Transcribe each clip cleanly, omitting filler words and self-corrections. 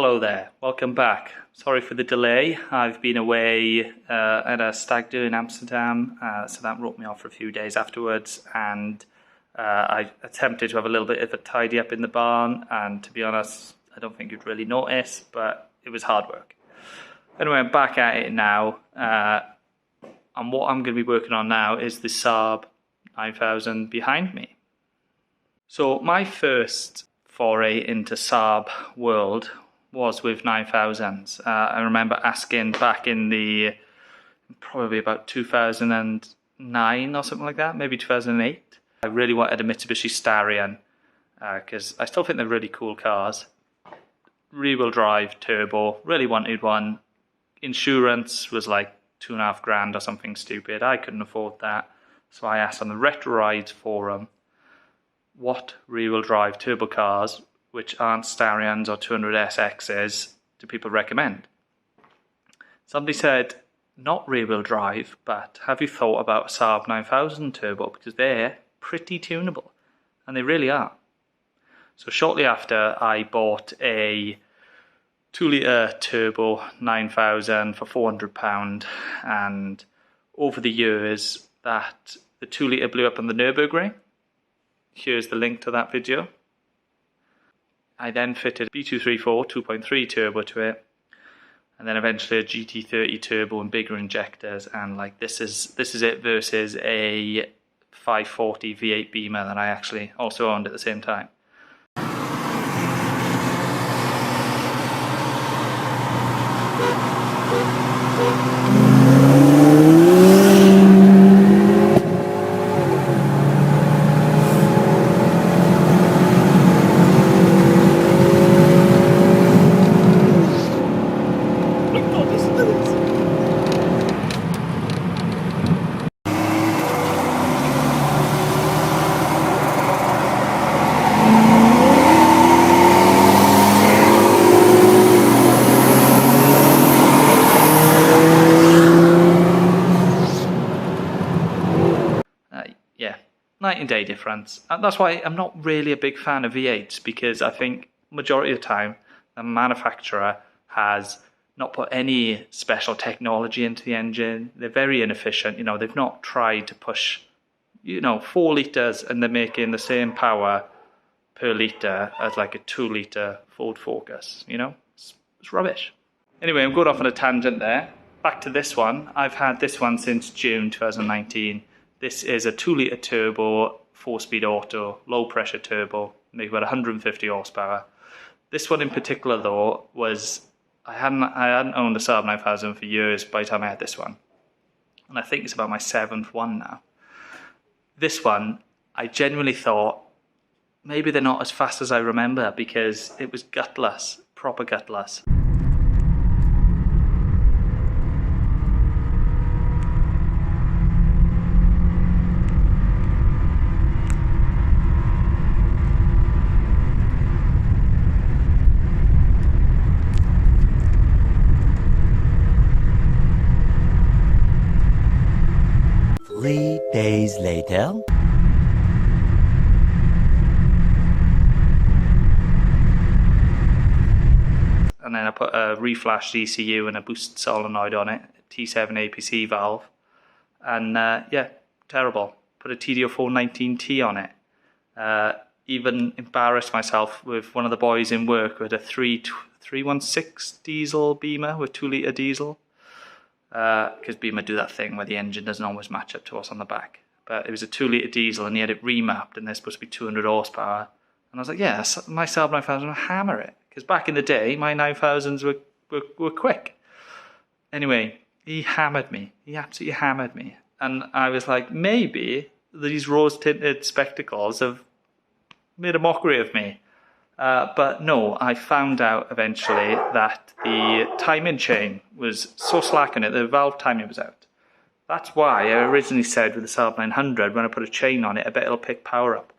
Hello there, welcome back. Sorry for the delay. I've been away at a stag do in Amsterdam, so that wrote me off for a few days afterwards, and I attempted to have a little bit of a tidy up in the barn, and to be honest, I don't think you'd really notice, but it was hard work. Anyway, I'm back at it now, and what I'm going to be working on now is the Saab 9000 behind me. So my first foray into Saab world was with 9000s. I remember asking back in the probably about 2009 or something like that, maybe 2008. I really wanted a Mitsubishi Starion because I still think they're really cool cars. Rear-wheel drive, turbo, really wanted one. Insurance was like $2,500 or something stupid. I couldn't afford that, so I asked on the Retro Rides forum, what rear-wheel drive turbo cars, which aren't Starions or 200SXs, do people recommend? Somebody said, not rear-wheel drive, but have you thought about a Saab 9000 turbo? Because they're pretty tunable, and they really are. So shortly after, I bought a 2-litre turbo 9000 for £400, and over the years, that the 2-litre blew up on the Nürburgring. Here's the link to that video. I then fitted a B234 2.3 turbo to it, and then eventually a GT30 turbo and bigger injectors, and like this is it versus a 540 V8 Beamer that I actually also owned at the same time. Night and day difference. And that's why I'm not really a big fan of V8s, because I think majority of the time the manufacturer has not put any special technology into the engine. They're very inefficient. You know, they've not tried to push, 4 litres, and they're making the same power per litre as like a 2-litre Ford Focus. It's rubbish. Anyway, I'm going off on a tangent there. Back to this one. I've had this one since June 2019. This is a 2-litre turbo, 4-speed auto, low-pressure turbo, make about 150 horsepower. This one in particular, though, was I hadn't owned a Saab 9000 for years by the time I had this one, and I think it's about my 7th one now. This one, I genuinely thought maybe they're not as fast as I remember, because it was gutless, proper gutless. Days later. And then I put a reflashed ECU and a boost solenoid on it, T7 APC valve, and yeah, terrible. Put a TD04-19T on it. Even embarrassed myself with one of the boys in work who had a 316 diesel Beamer with 2-litre diesel. Because Beamer do that thing where the engine doesn't always match up to what's on the back. But it was a 2-litre diesel, and he had it remapped, and they're supposed to be 200 horsepower. And I was like, yeah, my Saab 9000 will hammer it. Because back in the day, my 9000s were quick. Anyway, he hammered me. He absolutely hammered me. And I was like, maybe these rose-tinted spectacles have made a mockery of me. But no, I found out eventually that the timing chain was so slack in it, the valve timing was out. That's why I originally said with the Saab 900, when I put a chain on it, I bet it'll pick power up.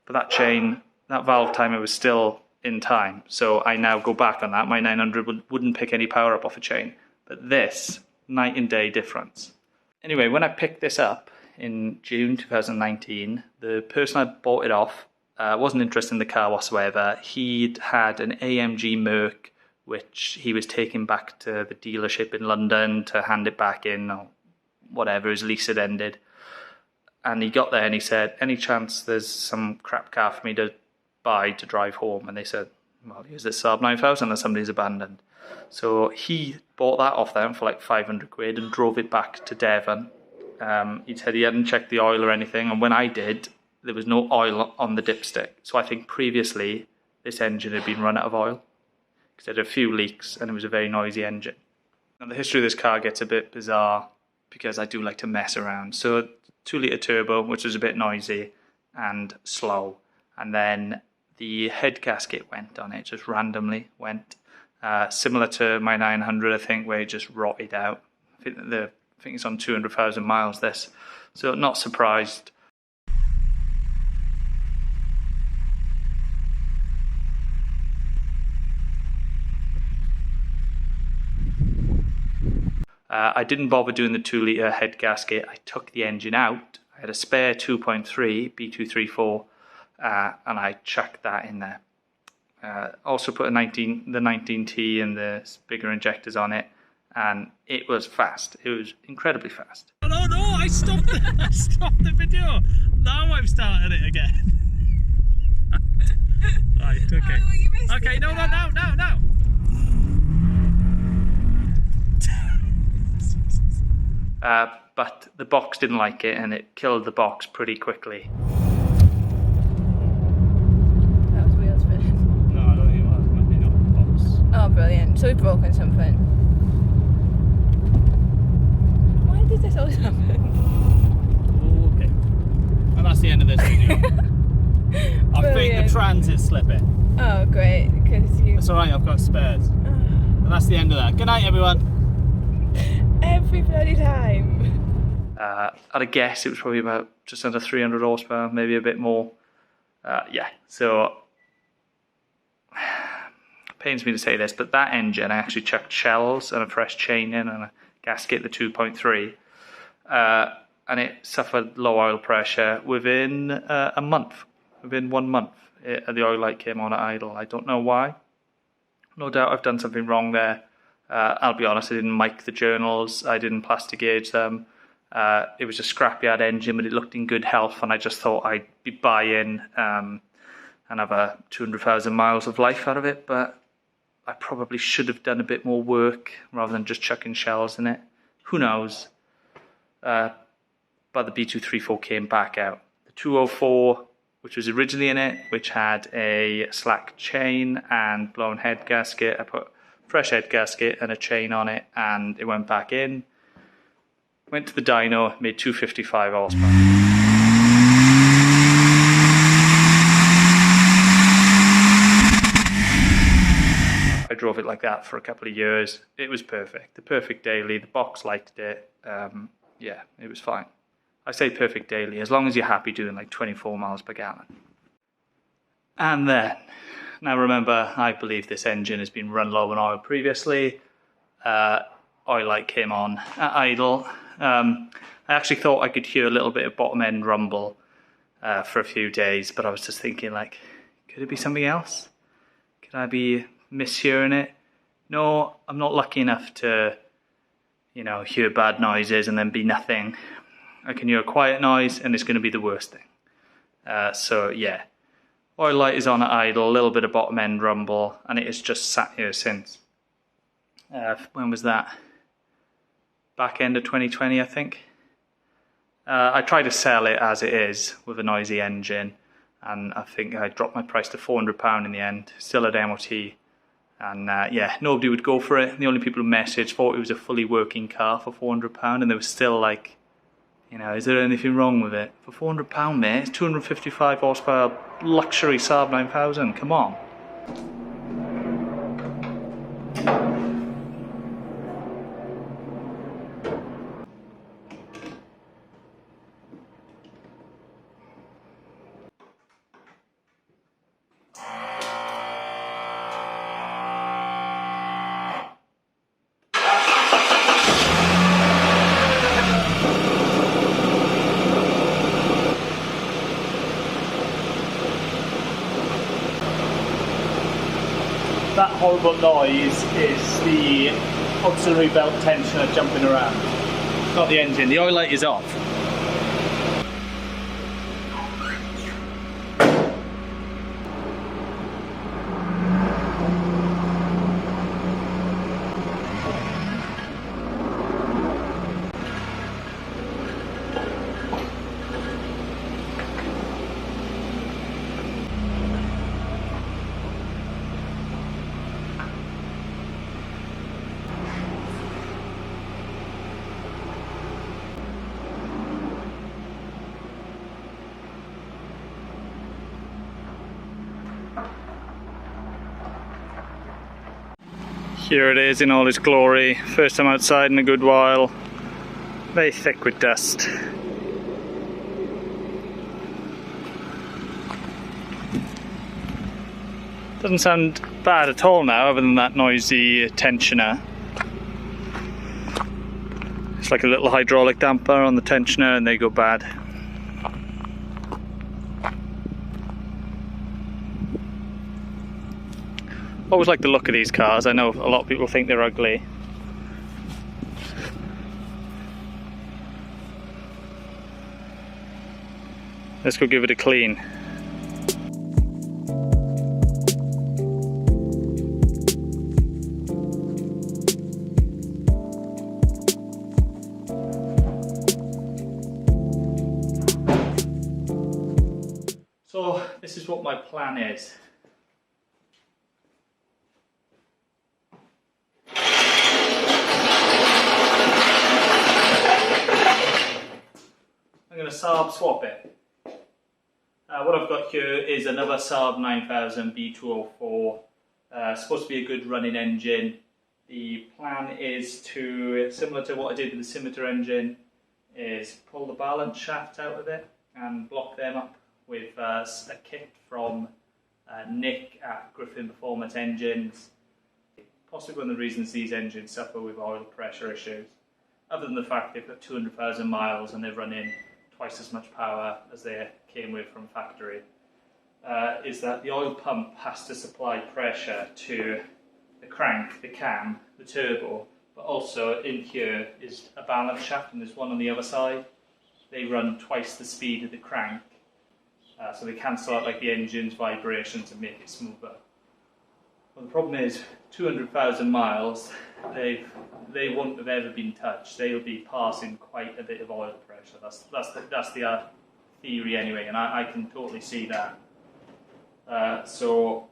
But that valve timer was still in time. So I now go back on that. My 900 wouldn't pick any power up off a chain. But this, night and day difference. Anyway, when I picked this up in June 2019, the person I bought it off wasn't interested in the car whatsoever. He'd had an AMG Merc which he was taking back to the dealership in London to hand it back in or whatever, his lease had ended. And he got there and he said, any chance there's some crap car for me to buy to drive home? And they said, well, here's this Saab 9000 that somebody's abandoned. So he bought that off them for like 500 quid and drove it back to Devon. He said he hadn't checked the oil or anything, and when I did, there was no oil on the dipstick. So I think previously this engine had been run out of oil because it had a few leaks and it was a very noisy engine. Now the history of this car gets a bit bizarre because I do like to mess around. So 2-litre turbo, which was a bit noisy and slow, and then the head gasket went on it, just randomly went. Similar to my 900, I think, where it just rotted out. I think it's on 200,000 miles, this. So not surprised. I didn't bother doing the 2-litre head gasket. I took the engine out. I had a spare 2.3 B234 and I chucked that in there. Also put the 19T and the bigger injectors on it, and it was fast. It was incredibly fast. Oh no, I stopped the video. Now I've started it again. Right, okay. Oh, okay, no. But the box didn't like it and it killed the box pretty quickly. That was wheels spinning. No, I don't think it was. Maybe not the box. Oh, brilliant. So we've broken something. Why did this always happen? Okay. And that's the end of this video. I think the transit's slipping. Oh, great. Because you... That's alright, I've got spares. And that's the end of that. Good night, everyone. Every bloody time. At a guess, it was probably about just under 300 horsepower, maybe a bit more. Yeah, so pains me to say this, but that engine, I actually chucked shells and a fresh chain in and a gasket, the 2.3, and it suffered low oil pressure within a month. Within 1 month, the oil light came on at idle. I don't know why. No doubt I've done something wrong there. I'll be honest, I didn't mic the journals, I didn't plastic gauge them. It was a scrapyard engine, but it looked in good health, and I just thought I'd be buy-in and have a 200,000 miles of life out of it, but I probably should have done a bit more work rather than just chucking shells in it. Who knows? But the B234 came back out. The 204, which was originally in it, which had a slack chain and blown head gasket, I put fresh head gasket and a chain on it, and it went back in. Went to the dyno, made 255 horsepower. I drove it like that for a couple of years. It was perfect. The perfect daily. The box liked it. Yeah, it was fine. I say perfect daily, as long as you're happy doing like 24 miles per gallon. And then, now remember, I believe this engine has been run low on oil previously. Oil light came on at idle. I actually thought I could hear a little bit of bottom end rumble for a few days, but I was just thinking, like, could it be something else? Could I be mishearing it? No, I'm not lucky enough to, you know, hear bad noises and then be nothing. I can hear a quiet noise and it's going to be the worst thing. So yeah, oil light is on at idle, a little bit of bottom end rumble, and it has just sat here since. When was that? Back end of 2020, I think. I tried to sell it as it is with a noisy engine, and I think I dropped my price to £400 in the end, still at MOT. And yeah, nobody would go for it. The only people who messaged thought it was a fully working car for £400, and they were still like, you know, is there anything wrong with it? For £400, mate, it's 255 horsepower luxury Saab 9000, come on. that horrible noise is the auxiliary belt tensioner jumping around. Not the engine, the oil light is off. Here it is in all its glory. First time outside in a good while. Very thick with dust. Doesn't sound bad at all now, other than that noisy tensioner. It's like a little hydraulic damper on the tensioner and they go bad. Always like the look of these cars. I know a lot of people think they're ugly. Let's go give it a clean. So this is what my plan is. I'm going to Saab swap it. What I've got here is another Saab 9000 B204. Supposed to be a good running engine. The plan is to, similar to what I did with the scimitar engine, is pull the balance shaft out of it and block them up with a kit from Nick at Griffin Performance Engines. Possibly one of the reasons these engines suffer with oil pressure issues, other than the fact they've got 200,000 miles and they're running twice as much power as they came with from factory, is that the oil pump has to supply pressure to the crank, the cam, the turbo, but also in here is a balance shaft and there's one on the other side. They run twice the speed of the crank, so they cancel out like the engine's vibrations and make it smoother. Well, the problem is 200,000 miles, they won't have ever been touched. They'll be passing quite a bit of oil pressure. That's the theory anyway, and I can totally see that. So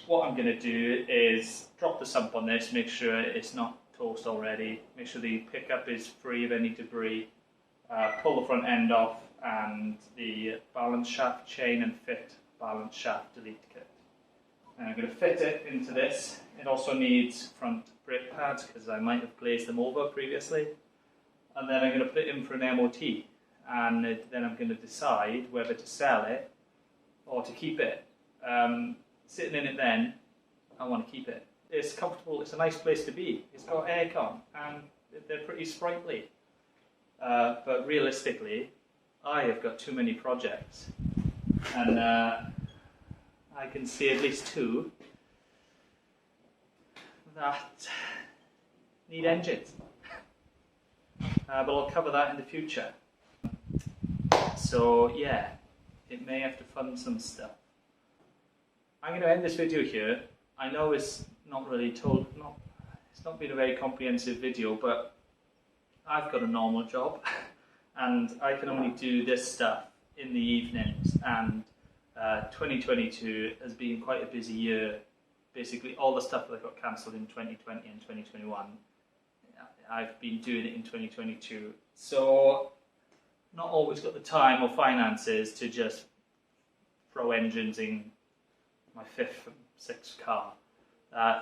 what I'm going to do is drop the sump on this, make sure it's not toast already, make sure the pickup is free of any debris, pull the front end off and the balance shaft chain and fit balance shaft delete kit. And I'm going to fit it into this. It also needs front brake pads because I might have glazed them over previously. And then I'm going to put it in for an MOT. And then I'm going to decide whether to sell it or to keep it. Sitting in it then, I want to keep it. It's comfortable, it's a nice place to be. It's got aircon and they're pretty sprightly. But realistically, I have got too many projects. And I can see at least two that need engines. But I'll cover that in the future. So yeah, it may have to fund some stuff. I'm going to end this video here. I know it's not really it's not been a very comprehensive video, but I've got a normal job and I can only do this stuff in the evenings, and 2022 has been quite a busy year. Basically all the stuff that got cancelled in 2020 and 2021, I've been doing it in 2022. So not always got the time or finances to just throw engines in my fifth and sixth car.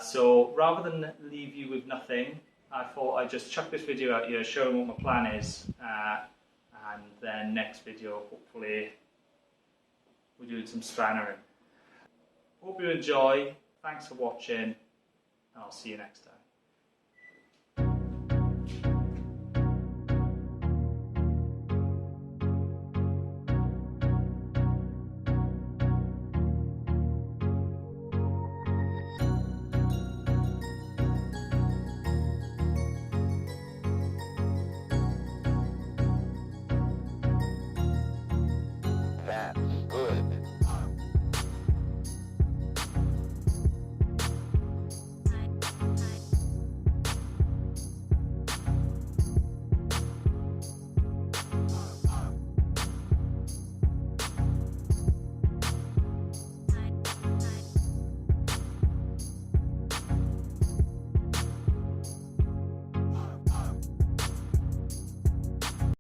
So rather than leave you with nothing, I thought I'd just chuck this video out here, show them what my plan is, and then next video hopefully we're doing some strannering. Hope you enjoy, thanks for watching, and I'll see you next time.